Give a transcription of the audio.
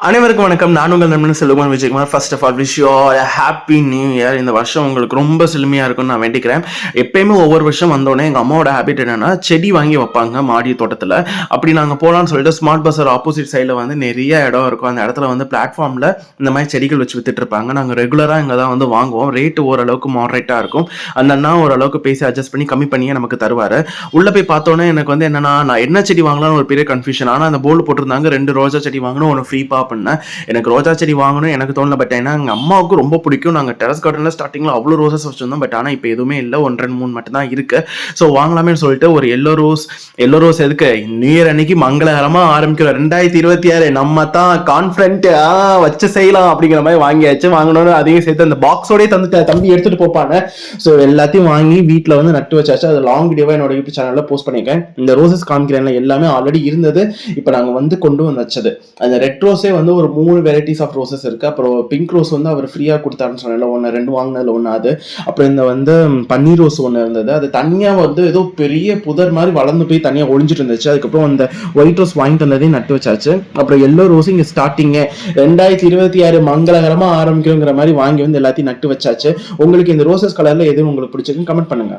அனைவருக்கும் வணக்கம். நான் உங்கள் நண்பன் Selvakumar Vijayakumar. First of all wish you all a happy new year. இந்த வருஷம் உங்களுக்கு ரொம்ப செழுமையா இருக்கும்னு நான் வேண்டிக்கிறேன். எப்பயுமே ஒவ்வொரு வருஷம் வந்தோடனே எங்கள் அம்மாவோட ஹேபிட் என்னன்னா செடி வாங்கி வைப்பாங்க மாடி தோட்டத்தில். அப்படி நாங்கள் போகலான்னு சொல்லிட்டு ஸ்மார்ட் பஸ்ஸர் ஆப்போசிட் சைடில் வந்து நிறைய இடம் இருக்கும். அந்த இடத்துல வந்து பிளாட்ஃபார்மில் இந்த மாதிரி செடிகள் வச்சு வித்துட்டு இருப்பாங்க. நாங்கள் ரெகுலராக இங்கே தான் வந்து வாங்குவோம். ரேட்டு ஓரளவுக்கு மாடரேட்டாக இருக்கும். அந்த அண்ணா ஓரளவுக்கு பேசி அட்ஜஸ்ட் பண்ணி கம்மி பண்ணியே நமக்கு தருவார். உள்ளே போய் பார்த்தோன்னே எனக்கு வந்து என்னன்னா நான் என்ன செடி வாங்கலாம்னு ஒரு பெரிய கன்ஃபியூஷன். ஆனால் அந்த போர்டு போட்டிருந்தாங்க 2 ரோஜா செடி வாங்கணும், ஒன்று ஃப்ரீப்பா பண்ணேன். எனக்கு ரோஜா செடி வாங்கணும் எனக்கு தோணல. பட் ஏன்னா எங்கள் அம்மாவுக்கு ரொம்ப பிடிக்கும். நாங்கள் டெரஸ் கார்டனில் ஸ்டார்டிங்கில் அவ்வளோ ரோசஸ் வச்சுருந்தோம். பட் ஆனால் இப்போ எதுவுமே இல்லை, 1 2 3 மட்டும் தான் இருக்கு. ஸோ வாங்கலாமே சொல்லிட்டு ஒரு எல்லோ ரோஸ் எதுக்கு நியூ இயர் அன்னைக்கு மங்களகரமாக ஆரம்பிக்கிறோம். 2026 நம்ம தான் கான்ஃபிடென்ட் வச்சு செய்யலாம் அப்படிங்கிற மாதிரி வாங்கியாச்சு. வாங்கணும்னு அதையும் சேர்த்து அந்த பாக்ஸோடய தம்பி எடுத்துட்டு போப்பாங்க. ஸோ எல்லாத்தையும் வாங்கி வீட்டில் வந்து நட்டு வச்சாச்சு. அது லாங் வீடியோவாக என்னோட யூடியூப் சேனலில் போஸ்ட் பண்ணியிருக்கேன். இந்த ரோசஸ் காமிக்கிறேன் எல்லாமே ஆல்ரெடி இருந்தது. இப்போ நாங்கள் வந்து கொண்டு வந்து வச்சது. அந்த ரெட் ரோஸே வந்து ஒரு 3 வெரைட்டிஸ் ஆஃப் ரோசஸ் இருக்கு. அப்புறம் பிங்க் ரோஸ் வந்து அவர் ஃப்ரீயா கொடுத்தாருன்னு சொன்னால 1 2 வாங்கினதுல ஒன்று அது. அப்புறம் இந்த வந்து பன்னீர் ரோஸ் ஒன்று இருந்தது. அது தனியா வந்து ஏதோ பெரிய புதர் மாதிரி வளர்ந்து போய் தனியா ஒழிஞ்சிட்டு இருந்துச்சு. அதுக்கப்புறம் அந்த ஒயிட் ரோஸ் வாங்கிட்டு வந்ததையும் நட்டு வச்சாச்சு. அப்புறம் எல்லோ ரோஸ் இங்க ஸ்டார்டிங்கே 2026 மங்களகரமா ஆரம்பிக்குங்கிற மாதிரி வாங்கி வந்து எல்லாத்தையும் நட்டு வச்சாச்சு. உங்களுக்கு இந்த ரோசஸ் கலர்ல எதுவும் உங்களுக்கு பிடிச்சிருக்குன்னு கமெண்ட் பண்ணுங்க.